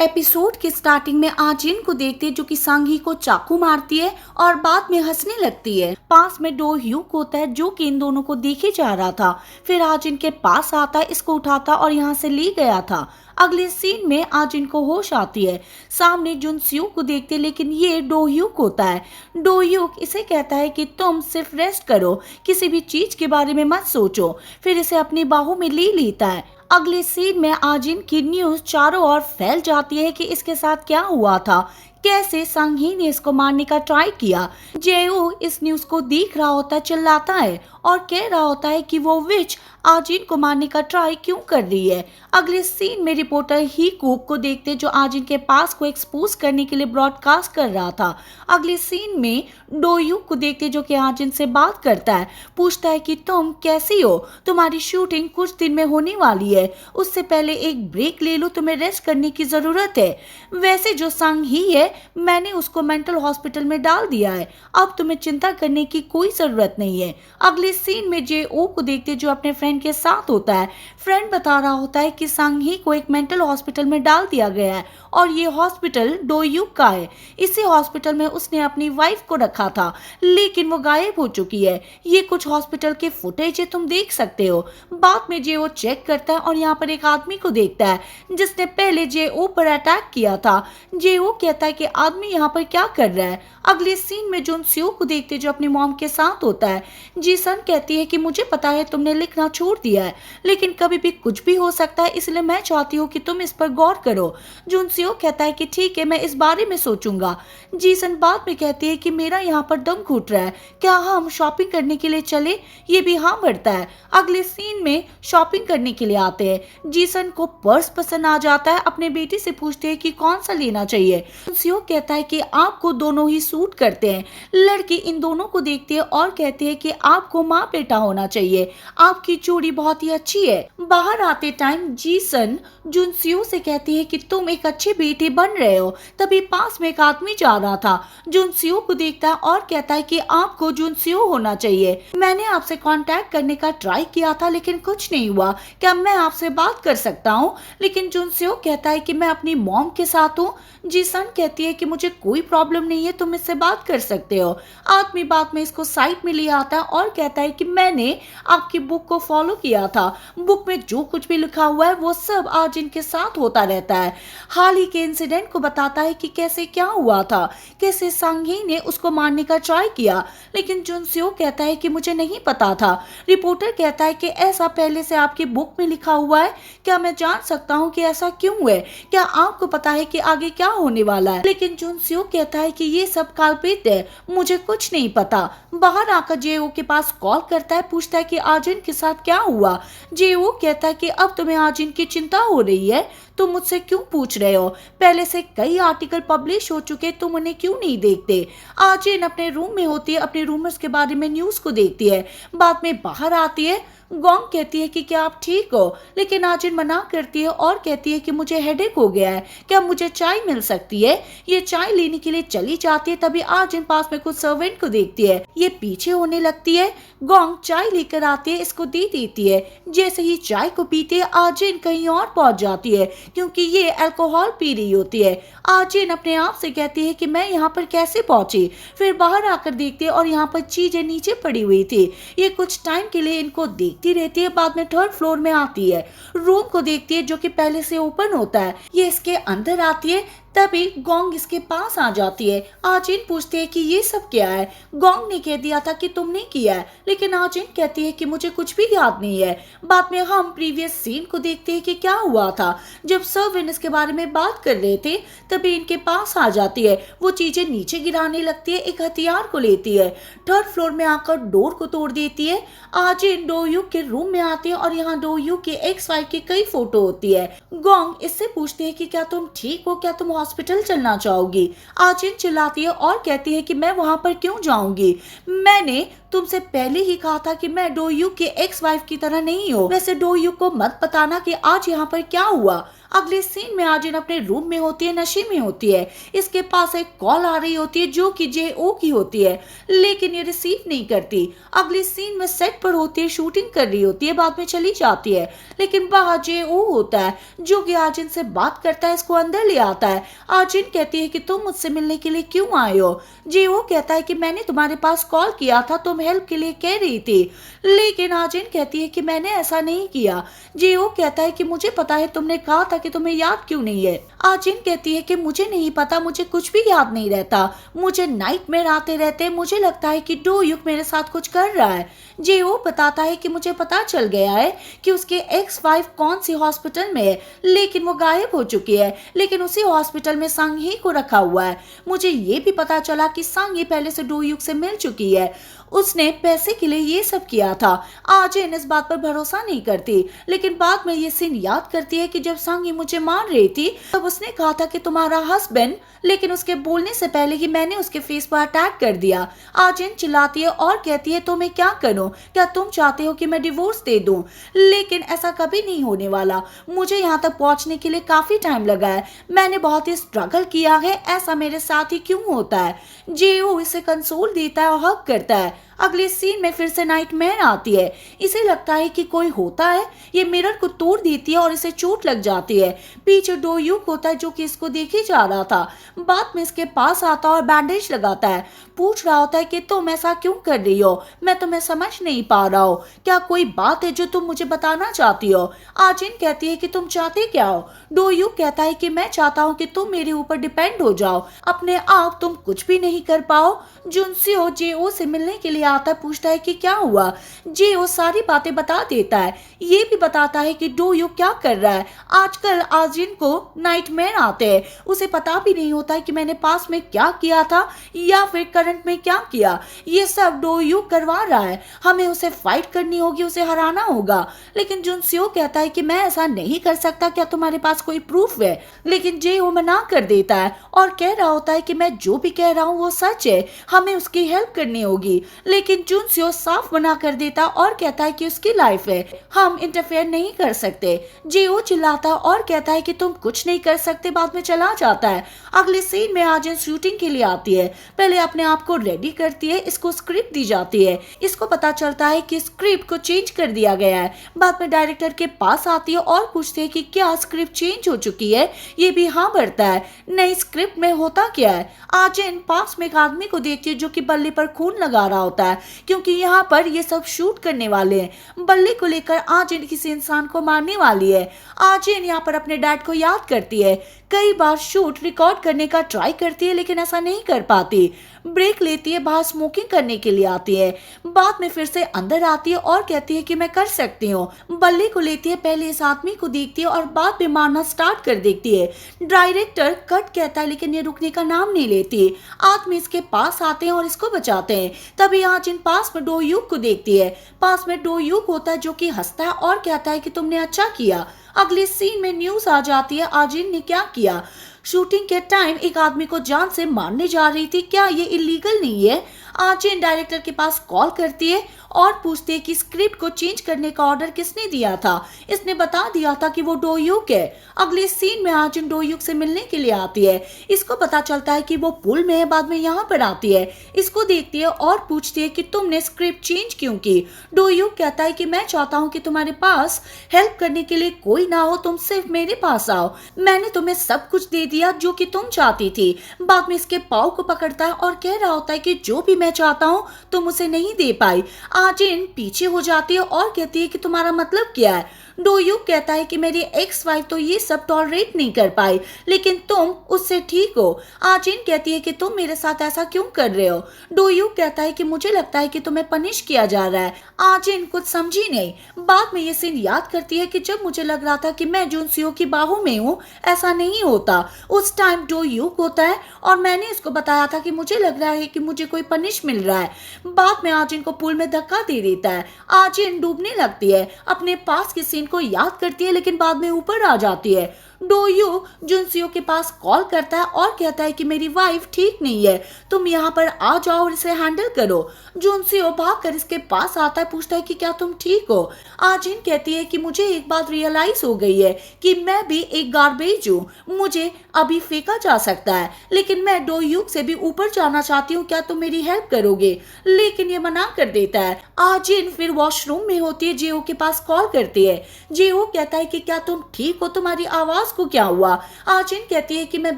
Episode के starting में आजिन को देखते जो कि सांघी को चाकू मारती है और बाद में हंसने लगती है। पास में डो ह्यूक होता है जो कि इन दोनों को देखे जा रहा था। फिर आजिन के पास आता है, इसको उठाता और यहाँ से ले गया था। अगले सीन में आजिन को होश आती है, सामने जुन स्यू को देखते, लेकिन ये डो ह्यूक होता है। डो ह्यूक इसे कहता है कि तुम सिर्फ रेस्ट करो, किसी भी चीज के बारे में मत सोचो। फिर इसे अपनी बाहों में ले लेता है। अगले सीन में आजिन की न्यूज चारों ओर फैल जाती है कि इसके साथ क्या हुआ था, कैसे सांघी ने इसको मारने का ट्राई किया। जेऊ इस न्यूज को देख रहा होता है, चिल्लाता है और कह रहा होता है कि वो विच आजिन को मारने का ट्राई क्यों कर रही है। अगले सीन में रिपोर्टर ही कुक को देखते जो आजिन के पास को एक्सपोज करने के लिए ब्रॉडकास्ट कर रहा था। अगले सीन में डोयू को देखते जो कि आजिन से बात करता है, पूछता है कि तुम कैसी हो, तुम्हारी शूटिंग कुछ दिन में होने वाली है, उससे पहले एक ब्रेक ले लो, तुम्हें रेस्ट करने की जरूरत है। वैसे जो सांग ही है, मैंने उसको मेंटल हॉस्पिटल में डाल दिया है, अब तुम्हें चिंता करने की कोई जरूरत नहीं है। अगले सीन में जे ओ को देखते जो अपने फ्रेंड के साथ होता है। फ्रेंड बता रहा होता है कि सांघी को एक मेंटल हॉस्पिटल में डाल दिया गया है और ये हॉस्पिटल डोयुक का है। इसी हॉस्पिटल में उसने अपनी वाइफ को रखा था, लेकिन वो गायब हो चुकी है। ये कुछ हॉस्पिटल के फुटेज है, तुम देख सकते हो। बाद में जे ओ चेक करता है और यहाँ पर एक आदमी को देखता है जिसने पहले जे ओ पर अटैक किया था। जे ओ कहता है कि आदमी यहाँ पर क्या कर रहा है। अगले सीन में जुन स्यू को देखते जो अपनी मॉम के साथ होता है। जीसन कहती है कि मुझे पता है तुमने लिखना छोड़ दिया है, लेकिन कभी भी कुछ भी हो सकता है, इसलिए मैं चाहती हूँ कि तुम इस पर गौर करो। जुन स्यू कहता है कि ठीक है, मैं इस बारे में सोचूंगा। जीसन बाद में कहती है कि मेरा यहाँ पर दम घुट रहा है, क्या हम शॉपिंग करने के लिए चले। ये भी हाँ भरता है। अगले सीन में शॉपिंग करने के लिए आते हैं। जीसन को पर्स पसंद आ जाता है, अपने बेटी से पूछते हैं कि कौन सा लेना चाहिए। स्यू कहता है कि आपको दोनों ही सूट करते हैं। लड़की इन दोनों को देखती है और कहती है कि आपको माँ बेटा होना चाहिए, आपकी जोड़ी बहुत ही अच्छी है। बाहर आते टाइम जीसन जुन स्यू से कहती है कि तुम एक अच्छे बेटे बन रहे हो। तभी पास में एक आदमी जा रहा था, जुन स्यू को देखता है और कहता है कि आपको जुन स्यू होना चाहिए। मैंने आपसे कांटेक्ट करने का ट्राई किया था, लेकिन कुछ नहीं हुआ, क्या मैं आपसे बात कर सकता हूँ। लेकिन जुन स्यू कहता है कि मैं अपनी मॉम के साथ हूँ। जीसन कहती है कि मुझे कोई प्रॉब्लम नहीं है, तुम इससे बात कर सकते हो। आदमी बाद में इसको साइड में ले आता है और कहता है कि मैंने आपकी बुक को फॉलो किया था, बुक में जो कुछ भी लिखा हुआ है वो सब आज इनके साथ होता रहता है। हाल ही के इंसिडेंट को बताता है कि कैसे क्या हुआ था, कैसे सांघी ने उसको मारने का ट्राई किया, लेकिन जुन स्यू कहता है कि मुझे नहीं पता था। रिपोर्टर कहता है कि ऐसा पहले से आपकी बुक में लिखा हुआ है, क्या मैं जान सकता हूँ कि ऐसा क्यों है, क्या आपको पता है कि आगे क्या होने वाला है। लेकिन जुन स्यू कहता है कि ये सब काल्पित है, मुझे कुछ नहीं पता। बाहर आकर जेओ के पास कॉल करता है, पूछता है कि आजिन के साथ क्या हुआ। जेओ कहता है कि अब तुम्हें आजिन की चिंता हो रही है, तुम मुझसे क्यों पूछ रहे हो, पहले से कई आर्टिकल पब्लिश हो चुके, तुम उन्हें क्यों नहीं देखते। आजिन अपने रूम में होती है, अपने रूमर्स के बारे में न्यूज को देखती है। बाद में बाहर आती है। गोंग कहती है कि क्या आप ठीक हो, लेकिन आजिन मना करती है और कहती है कि मुझे हेडेक हो गया है, क्या मुझे चाय मिल सकती है। ये चाय लेने के लिए चली जाती है, तभी आजिन पास में कुछ सर्वेंट को देखती है, ये पीछे होने लगती है। गोंग चाय लेकर आती है, इसको दे देती है। जैसे ही चाय को पीती है, आजिन कहीं और पहुंच जाती है, क्योंकि ये अल्कोहल पी रही होती है। आजिन अपने आप से कहती है कि मैं यहाँ पर कैसे पहुंची। फिर बाहर आकर देखती है और यहाँ पर चीजें नीचे पड़ी हुई थी। ये कुछ टाइम के लिए इनको देखती रहती है। बाद में थर्ड फ्लोर में आती है, रूम को देखती है जो कि पहले से ओपन होता है। ये इसके अंदर आती है, तभी गोंग इसके पास आ जाती है। आजिन पूछती है कि ये सब क्या है। गोंग ने कह दिया था कि तुमने किया है, लेकिन आजिन कहती है कि मुझे कुछ भी याद नहीं है। बाद में हम प्रीवियस सीन को देखते हैं कि क्या हुआ था। जब सर्वेंट इसके बारे में बात कर रहे थे, तभी इनके पास आ जाती है, वो चीजें नीचे गिराने लगती है, एक हथियार को लेती है, थर्ड फ्लोर में आकर डोर को तोड़ देती है। आजिन डोयुक के रूम में आती है और यहाँ डोयुक के एक्स वाइफ की कई फोटो होती है। गोंग इससे पूछती है कि क्या तुम ठीक हो, क्या तुम हॉस्पिटल चलना चाहोगी। आजिन चिल्लाती है और कहती है कि मैं वहां पर क्यों जाऊंगी, मैंने तुमसे पहले ही कहा था कि मैं डोयुक के एक्स वाइफ की तरह नहीं हूँ। वैसे डोयुक को मत बताना कि आज यहाँ पर क्या हुआ। अगले सीन में आजिन अपने रूम में होती है, नशे में होती है। इसके पास एक कॉल आ रही होती है जो कि जेओ की होती है, लेकिन ये रिसीव नहीं करती। अगले सीन में सेट पर होती है, शूटिंग कर रही होती है, बाद में चली जाती है। लेकिन बाहर जेओ होता है जो कि आजिन से बात करता है, इसको अंदर ले आता है। आजिन कहती है कि तुम मुझसे मिलने के लिए क्यों आए हो। जेओ कहता है कि मैंने तुम्हारे पास कॉल किया था, तुम हेल्प के लिए कह रही थी। लेकिन आजिन कहती है कि मैंने ऐसा नहीं किया। जेओ कहता है कि मुझे पता है, तुमने कहा था कि तुम्हें याद क्यों नहीं है। आजिन कहती है कि मुझे नहीं पता, मुझे कुछ भी याद नहीं रहता, मुझे नाइटमेयर आते रहते, मुझे लगता है कि डोयुक मेरे साथ कुछ कर रहा है। जेओ बताता है कि मुझे पता चल गया है कि उसके एक्स वाइफ कौन सी हॉस्पिटल में है, लेकिन वो गायब हो चुकी है। लेकिन उसी हॉस्पिटल में सांगी को रखा हुआ है। मुझे ये भी पता चला कि सांगी पहले से डोयुक से मिल चुकी है, उसने पैसे के लिए ये सब किया था। आजिन इस बात पर भरोसा नहीं करती, लेकिन बाद में ये सीन याद करती है कि जब सांगी मुझे मार रही थी तब उसने कहा था कि तुम्हारा हस्बैंड, लेकिन उसके बोलने से पहले ही मैंने उसके फेस पर अटैक कर दिया। आजिन चिल्लाती है और कहती है तो मैं क्या करूं, क्या तुम चाहते हो कि मैं डिवोर्स दे दूं। लेकिन ऐसा कभी नहीं होने वाला, मुझे यहाँ तक पहुंचने के लिए काफी टाइम लगा है, मैंने बहुत ही स्ट्रगल किया है, ऐसा मेरे साथ ही क्यों होता है। जेओ इसे कंसोल देता है और हक करता है। अगले सीन में फिर से नाइटमेयर आती है। इसे लगता है कि कोई होता है, ये मिरर को तोड़ देती है और इसे चोट लग जाती है। पीछे डोयुक होता है जो कि इसको देखे जा रहा था। बाद में इसके पास आता और बैंडेज लगाता है, पूछ रहा होता है कि तुम ऐसा क्यों कर रही हो, मैं तुम्हें समझ नहीं पा रहा हूँ, क्या कोई बात है जो तुम मुझे बताना चाहती हो। आजिन कहती है कि तुम चाहते क्या हो। डोयुक कहता है कि मैं चाहता हूँ कि तुम मेरे ऊपर डिपेंड हो जाओ, अपने आप तुम कुछ भी नहीं कर पाओ। जुनसियो जेओ से मिलने के लिए आता है, पूछता है कि क्या हुआ। जेओ सारी बातें बता देता है, ये भी बताता है कि डोयुक क्या कर रहा है। आजकल आजिन को नाइटमेयर आते हैं, उसे पता भी नहीं होता है कि मैंने पास में क्या किया था या फिर करंट में क्या किया। ये सब डोयुक करवा रहा है, हमें उसे फाइट करनी होगी, उसे हराना होगा। लेकिन जुनसियो कहता है कि मैं ऐसा नहीं कर सकता, क्या तुम्हारे पास कोई प्रूफ है। लेकिन जेओ मना कर देता है और कह रहा होता है कि मैं जो भी कह रहा हूँ वो सच है, हमें उसकी हेल्प करनी होगी। लेकिन जुनसियो साफ मना कर देता और कहता है कि उसकी लाइफ है, हम इंटरफेयर नहीं कर सकते। जेओ चिल्लाता और कहता है कि तुम कुछ नहीं कर सकते, बाद में चला जाता है। अगले सीन में आजिन शूटिंग के लिए आती है, पहले अपने आप को रेडी करती है, इसको स्क्रिप्ट दी जाती है। इसको पता चलता है कि स्क्रिप्ट को चेंज कर दिया गया है। बाद में डायरेक्टर के पास आती है और पूछती है कि क्या स्क्रिप्ट चेंज हो चुकी है। ये भी हाँ भरता है, नई स्क्रिप्ट में होता क्या है। आजिन पास में एक आदमी को देखती है जो कि बल्ले पर खून लगा रहा होता है, क्योंकि यहाँ पर ये सब शूट करने वाले हैं। बल्ले को लेकर आजिन किसी इंसान को मारने वाली है। आजिन यहाँ पर अपने डैड को याद करती है, कई बार शूट रिकॉर्ड करने का ट्राई करती है लेकिन ऐसा नहीं कर पाती। ब्रेक लेती है, बाहर स्मोकिंग करने के लिए आती है। बाद में फिर से अंदर आती है और कहती है कि मैं कर सकती हूँ। बल्ले को लेती है, पहले इस आदमी को देखती है और बाद में मारना स्टार्ट कर देती है। डायरेक्टर कट कहता है लेकिन ये रुकने का नाम नहीं लेती। आदमी इसके पास आते हैं और इसको बचाते हैं। तभी आजिन पास में डोयुक को देखती है। पास में डोयुक होता है जो कि हंसता है और कहता है कि तुमने अच्छा किया। अगले सीन में न्यूज आ जाती है, आजिन ने क्या किया। शूटिंग के टाइम एक आदमी को जान से मारने जा रही थी, क्या ये इलीगल नहीं है। आजिन डायरेक्टर के पास कॉल करती है और पूछती है कि स्क्रिप्ट को चेंज करने का ऑर्डर किसने दिया था। इसने बता दिया था कि वो डोयुक है। अगले सीन में आजिन डोयुक से मिलने के लिए आती है। इसको पता चलता है कि वो पुल में है, बाद में यहाँ पर आती है, इसको देखती है और पूछती है कि तुमने स्क्रिप्ट चेंज क्यों की। डोयुक कहता है कि मैं चाहता हूँ कि तुम्हारे पास हेल्प करने के लिए कोई ना हो, तुम सिर्फ मेरे पास आओ, मैंने तुम्हें सब कुछ दे दिया जो कि तुम चाहती थी। बाद में इसके पाँव को पकड़ता है और कह रहा होता है कि जो भी मैं चाहता हूँ तुम उसे नहीं दे पाई। आजिन पीछे हो जाती है और कहती है कि तुम्हारा मतलब क्या है। डोयुक कहता है कि मेरी एक्स वाइफ तो ये सब टॉलरेट नहीं कर पाई, लेकिन तुम उससे ठीक हो। आजिन कहती है कि तुम मेरे साथ ऐसा क्यों कर रहे हो। डोयुक कहता है कि मुझे लगता है कि तुम्हें पनिश किया जा रहा है। आजिन कुछ समझी नहीं। बाद में ये सीन याद करती है कि जब मुझे लग रहा था कि मैं जुनसियो की बाहों में हूँ, ऐसा नहीं होता, उस टाइम डोयुक होता है और मैंने इसको बताया था कि मुझे लग रहा है कि मुझे कोई पनिश मिल रहा है। बाद में आजिन को पुल में धक्का दे देता है। आजिन डूबने लगती है, अपने पास के सीन को याद करती है लेकिन बाद में ऊपर आ जाती है। डोयू जुनसियो के पास कॉल करता है और कहता है कि मेरी वाइफ ठीक नहीं है, तुम यहाँ पर आ जाओ और इसे हैंडल करो। जुनसियो भागकर इसके पास आता है, पूछता है कि क्या तुम ठीक हो। आजिन कहती है कि मुझे एक बात रियलाइज हो गई है कि मैं भी एक गार्बेज हूँ, मुझे अभी फेंका जा सकता है, लेकिन मैं डोयू से भी ऊपर जाना चाहती हूँ, क्या तुम मेरी हेल्प करोगे? लेकिन ये मना कर देता है। आजिन फिर वॉशरूम में होती है, जेओ के पास कॉल करती है। जेओ कहता है कि क्या तुम ठीक हो, तुम्हारी आवाज को क्या हुआ? आजिन कहती है कि मैं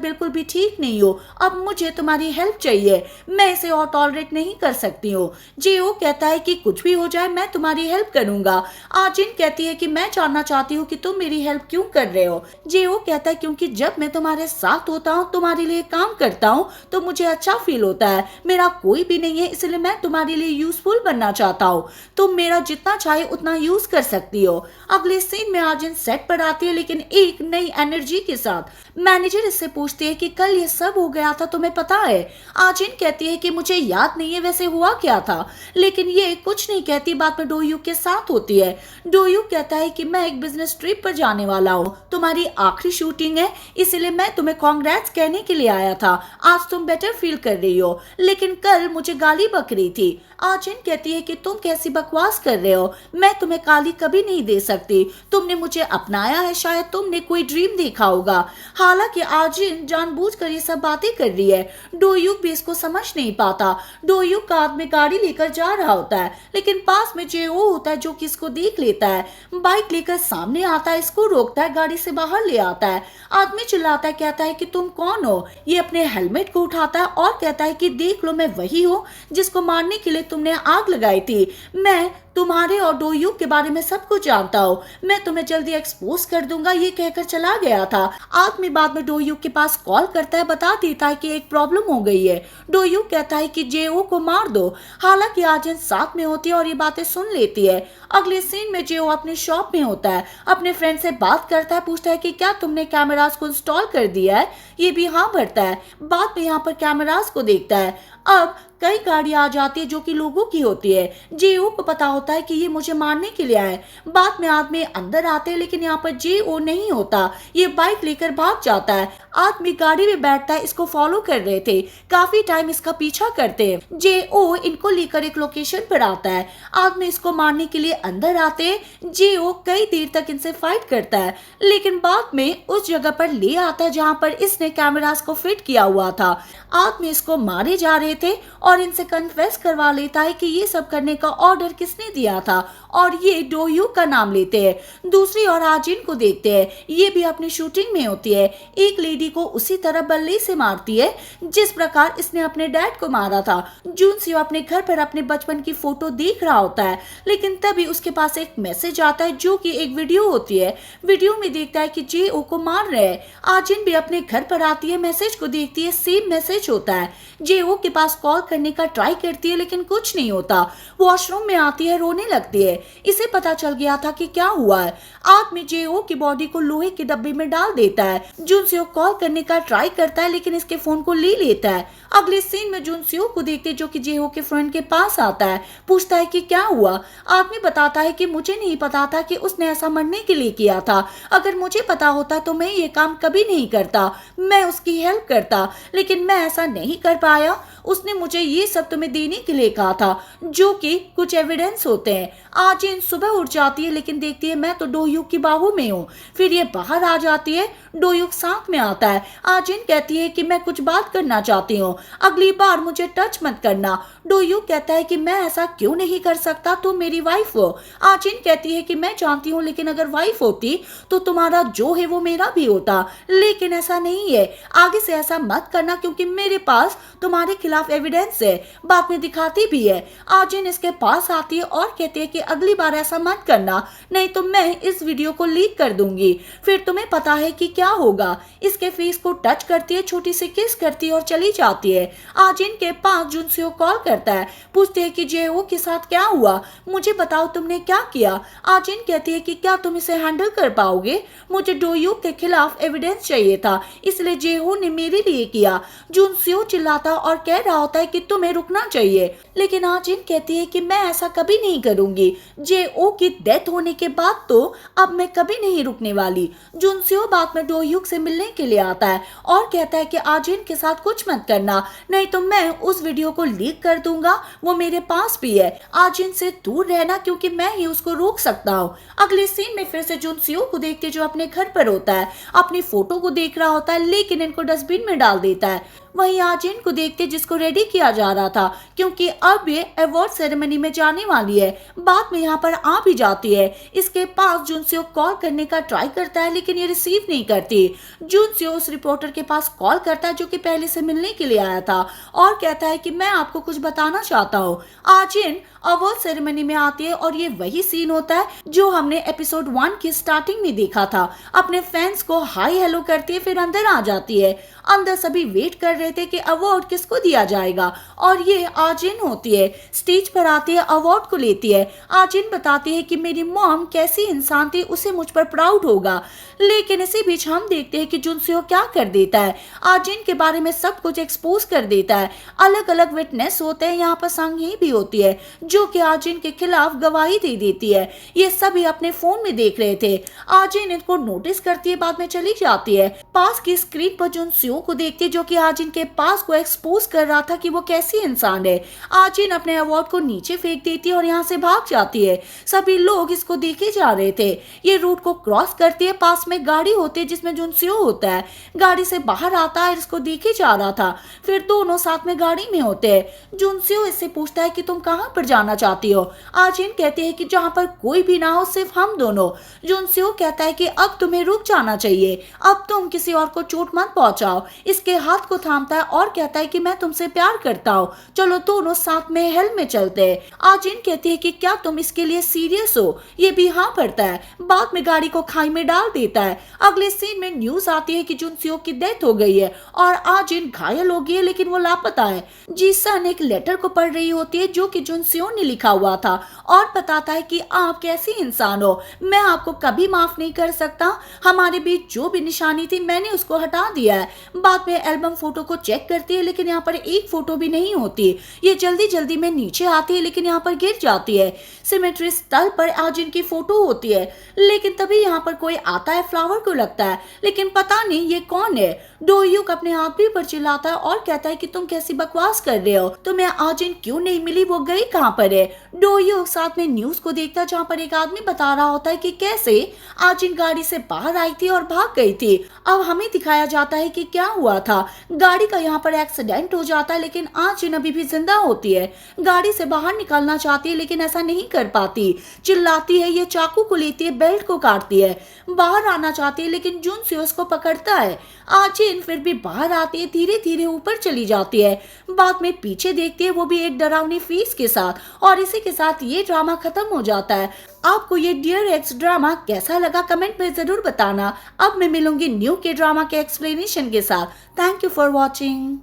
बिल्कुल भी ठीक नहीं हूँ, अब मुझे तुम्हारी हेल्प चाहिए, मैं इसे और टॉलरेट नहीं कर सकती हूँ। जेओ कहता है कि कुछ भी हो जाए मैं तुम्हारी हेल्प करूंगा। आजिन कहती है कि मैं जानना चाहती हूँ कि तुम मेरी हेल्प क्यों कर रहे हो। जेओ कहता है क्योंकि जब मैं तुम्हारे साथ होता हूँ, तुम्हारे लिए काम करता हूँ, तो मुझे अच्छा फील होता है। मेरा कोई भी नहीं है, इसलिए मैं तुम्हारे लिए यूजफुल बनना चाहता हूँ। तुम मेरा जितना चाहे उतना यूज कर सकती हो। अगले सीन में आजिन सेट पर आती है, लेकिन एक नई एनर्जी के साथ। मैनेजर इससे पूछती है कि कल ये सब हो गया था, तुम्हें पता है? आजिन कहती है कि मुझे याद नहीं है वैसे हुआ क्या था, लेकिन ये कुछ नहीं कहती। बात में डोयू के साथ होती है। डोयू कहता है कि मैं एक बिजनेस ट्रिप पर जाने वाला हूँ, तुम्हारी आखिरी शूटिंग है, इसलिए मैं तुम्हें कांग्रेट्स कहने के लिए आया था। आज तुम बेटर फील कर रही हो, लेकिन कल मुझे गाली बक रही थी। आजिन कहती है कि तुम कैसी बकवास कर रहे हो, मैं तुम्हें गाली कभी नहीं दे सकती, तुमने मुझे अपनाया है, शायद तुमने कोई ड्रीम देखा होगा। हालांकि आजिन जानबूझकर ये सब बातें कर रही है। डोयूक भी इसको समझ नहीं पाता। डोयूक का आदमी गाड़ी लेकर जा रहा होता है, लेकिन पास में जेओ होता है जो कि इसको देख लेता है। बाइक लेकर सामने आता है, इसको रोकता है, गाड़ी से बाहर ले आता है। आदमी चिल्लाता है, कहता है कि तुम कौन हो? ये अपने हेलमेट को उठाता है और कहता है कि देख लो, मैं वही हूँ जिसको मारने के लिए तुमने आग लगाई थी। मैं तुम्हारे और डोयूक के बारे में सब कुछ जानता हूँ, मैं तुम्हें जल्दी एक्सपोज कर दूंगा, ये कहकर चला गया था। आदमी बाद में डोयूक के पास कॉल करता है, बता देता है कि एक प्रॉब्लम हो गई है। डोयूक कहता है कि जेओ को मार दो। हालांकि आजिन साथ में होती है और ये बातें सुन लेती है। अगले सीन में जेओ अपने शॉप में होता है, अपने फ्रेंड से बात करता है, पूछता है कि क्या तुमने कैमरास को इंस्टॉल कर दिया है? ये भी हाँ भरता है। बाद में यहाँ पर कैमरास को देखता है। अब कई गाड़ियां आ जाती है जो कि लोगों की होती है। जेओ को पता होता है कि ये मुझे मारने के लिए आए। बाद में आदमी अंदर आते हैं, लेकिन यहाँ पर जेओ नहीं होता, ये बाइक लेकर भाग जाता है। आदमी गाड़ी में बैठता है, इसको फॉलो कर रहे थे, काफी टाइम इसका पीछा करते हैं। जेओ इनको लेकर एक लोकेशन पर आता है। आदमी इसको मारने के लिए अंदर आते हैं। जेओ कई देर तक इनसे फाइट करता है, लेकिन बाद में उस जगह पर ले आता है जहाँ पर इसने कैमरास को फिट किया हुआ था। आदमी इसको मारे जा रहे थे और इनसे कन्फेस करवा लेता है कि ये सब करने का ऑर्डर किसने दिया था, और ये डोयू का नाम लेते हैं। दूसरी ओर आजिन को देखते हैं, ये भी अपनी शूटिंग में होती है। एक लेडी को उसी तरह बल्ले से मारती है जिस प्रकार इसने अपने डैड को मारा था। जुनसियो अपने घर पर अपने बचपन की फोटो देख रहा होता है, लेकिन तभी उसके पास एक मैसेज आता है जो कि एक वीडियो होती है। वीडियो में देखता है कि जेओ को मार रहे हैं। आजिन भी अपने घर पर आती है, मैसेज को देखती है, सेम मैसेज होता है। जेओ के पास कॉल करने का ट्राई करती है, लेकिन कुछ नहीं होता। वॉशरूम में आती है, रोने लगती है। इसे पता चल गया था कि क्या हुआ है। आदमी जेओ की बॉडी को लोहे के डब्बे में डाल देता है। जुनसियो कॉल करने का ट्राई करता है, लेकिन इसके फोन को ले लेता है। अगले सीन में जुनसियो को देखते जो कि जेओ के फ्रेंड के पास आता है, पूछता है कि क्या हुआ। आदमी बताता है कि मुझे नहीं पता था कि उसने ऐसा मरने के लिए किया था, अगर मुझे पता होता तो मैं ये काम कभी नहीं करता, मैं उसकी हेल्प करता, लेकिन मैं ऐसा नहीं कर पाया। उसने मुझे ये सब तुम्हें देने के लिए कहा था, जो कि कुछ एविडेंस होते हैं। आजिन सुबह उठ जाती है, लेकिन देखती है मैं तो डोयूक की बाहों में हूँ। फिर ये बाहर आ जाती है, डोयूक साथ में आता है। आजिन कहती है कि मैं कुछ बात करना चाहती हूँ, अगली बार मुझे टच मत करना। डोयूक कहता है कि मैं ऐसा क्यों नहीं कर सकता, तुम मेरी वाइफ हो। आजिन कहती है कि मैं जानती हूँ, लेकिन अगर वाइफ होती तो तुम्हारा जो है वो मेरा भी होता, लेकिन ऐसा नहीं है। आगे से ऐसा मत करना, क्योंकि मेरे पास तुम्हारे खिलाफ एविडेंस है। बाद में दिखाती भी है। आजिन इसके पास आती है और कहती है कि अगली बार ऐसा मत करना, नहीं तो मैं इस वीडियो को लीक कर दूंगी, फिर तुम्हें पता है कि क्या होगा। इसके फेस को टच करती है, छोटी सी किस करती है और चली जाती है। आजिन के पास जुनसियो कॉल करता है, पूछते है कि जेओ के साथ क्या हुआ, मुझे बताओ तुमने क्या किया। आजिन कहती है कि क्या तुम इसे हैंडल कर पाओगे, मुझे डोयूक के खिलाफ एविडेंस चाहिए था, इसलिए जेओ ने मेरे लिए किया। जुनसियो चिल्लाता और कह रहा होता है कि तुम्हें रुकना चाहिए, लेकिन आजिन कहती है कि मैं ऐसा कभी नहीं करूंगी। जेओ की डेथ होने के बाद तो अब मैं कभी नहीं रुकने वाली। जुनसियो बाद में डो ह्यूक से मिलने के लिए आता है और कहता है कि आजिन के साथ कुछ मत करना, नहीं तो मैं उस वीडियो को लीक कर दूंगा, वो मेरे पास भी है। आजिन से दूर रहना क्योंकि मैं ही उसको रोक सकता हूँ। अगले सीन में फिर से जुनसियो को देखते जो अपने घर पर होता है, अपनी फोटो को देख रहा होता है लेकिन इनको डस्टबिन में डाल देता है। वहीं आजिन को देखते जिसको रेडी किया जा रहा था क्योंकि अब ये अवार्ड सेरेमनी में जाने वाली है, बाद में यहाँ पर आ भी जाती है। इसके पास जुनसियो कॉल करने का ट्राई करता है लेकिन ये रिसीव नहीं करती। जुनसियो उस रिपोर्टर के पास कॉल करता है जो कि पहले से मिलने के लिए आया था और कहता है कि मैं आपको कुछ बताना चाहता हूँ। आजिन अवार्ड सेरेमनी में आती है और ये वही सीन होता है जो हमने एपिसोड 1 की स्टार्टिंग में देखा था। अपने फैंस को हाई हेलो करती है, फिर अंदर आ जाती है। अंदर सभी वेट कर रहे थे कि अवार्ड किसको दिया जाएगा और ये आजिन होती है। स्टेज पर आती है, अवार्ड को लेती है। आजिन बताती है कि मेरी मॉम कैसी इंसान थी, उसे मुझ पर प्राउड होगा। लेकिन इसी बीच हम देखते हैं कि जुनसियो क्या कर देता है, आजिन के बारे में सब कुछ एक्सपोज कर देता है। अलग अलग विटनेस होते हैं, यहाँ पर सांगी भी होती है जो कि आजिन के खिलाफ गवाही दे देती है। ये सभी अपने फोन में देख रहे थे। आजिन इनको नोटिस करती है, बाद में चली जाती है। पास की स्क्रीन पर जुनसियो को देखती है जो कि आजिन के पास को एक्सपोज कर रहा था कि वो कैसी इंसान है। आजिन अपने अवार्ड को नीचे फेंक देती है और यहाँ से भाग जाती है। सभी लोग इसको देखे जा रहे थे। ये रूट को क्रॉस करती है, पास में गाड़ी होती है जिसमें जुनसियो होता है। गाड़ी से बाहर आता है, इसको देखे जा रहा था। फिर दोनों साथ में गाड़ी में होते हैं। जुनसियो इससे पूछता है कि तुम कहाँ पर जाना चाहती हो। आजिन कहते हैं कि जहाँ पर कोई भी ना हो, सिर्फ हम दोनों। जुनसियो कहता है कि अब तुम्हें रुक जाना चाहिए, अब तुम किसी और को चोट मत पहुंचाओ। इसके हाथ को थामता है और कहता है कि मैं तुमसे प्यार करता हूँ, चलो दोनों साथ में हेल में चलते हैं। आजिन कहती है कि क्या तुम इसके लिए सीरियस हो। ये भी हाँ पड़ता है, बाद में गाड़ी को खाई में डाल देता है। अगले सीन में न्यूज आती है कि जुनसियो की डेथ हो गई है और आजिन घायल हो गई है लेकिन वो लापता है। जीसन एक लेटर को पढ़ रही होती है जो कि जुनसियो ने लिखा हुआ था और बताता है कि आप कैसी इंसान हो, मैं आपको कभी माफ नहीं कर सकता। हमारे बीच जो भी निशानी थी मैंने उसको हटा दिया है। बाद में एल्बम फोटो को चेक करती है लेकिन यहाँ पर एक फोटो भी नहीं होती। ये जल्दी जल्दी में नीचे आती है लेकिन यहाँ पर गिर जाती है। सिमेट्री स्थल पर आजिन की फोटो होती है लेकिन तभी यहाँ पर कोई आता है, फ्लावर को लगता है लेकिन पता नहीं ये कौन है। डो ह्यूक अपने आप ही पर चिल्लाता है और कहता है कि तुम कैसी बकवास कर रहे हो, तुम्हें आजिन क्यों नहीं मिली, वो गई कहाँ पर है। डो ह्यूक साथ में न्यूज को देखता है जहाँ पर एक आदमी बता रहा होता है कि कैसे आजिन गाड़ी से बाहर आई थी और भाग गई थी। अब हमें दिखाया जाता है कि क्या हुआ था। गाड़ी का यहाँ पर एक्सीडेंट हो जाता है लेकिन आजिन अभी भी जिंदा होती है। गाड़ी से बाहर निकलना चाहती है लेकिन ऐसा नहीं कर पाती। चिल्लाती है, ये चाकू को लेती है, बेल्ट को काटती है। बाहर आना चाहती है लेकिन जुनसियो उसको पकड़ता है। आजिन फिर भी बाहर आती है, धीरे धीरे ऊपर चली जाती है। बाद में पीछे देखती है, वो भी एक डरावनी फेस के साथ। और इसी के साथ ये ड्रामा खत्म हो जाता है। आपको ये डियर एक्स ड्रामा कैसा लगा कमेंट में जरूर बताना। अब मैं मिलूंगी न्यू के ड्रामा के एक्सप्लेनेशन के साथ। Thank you for watching.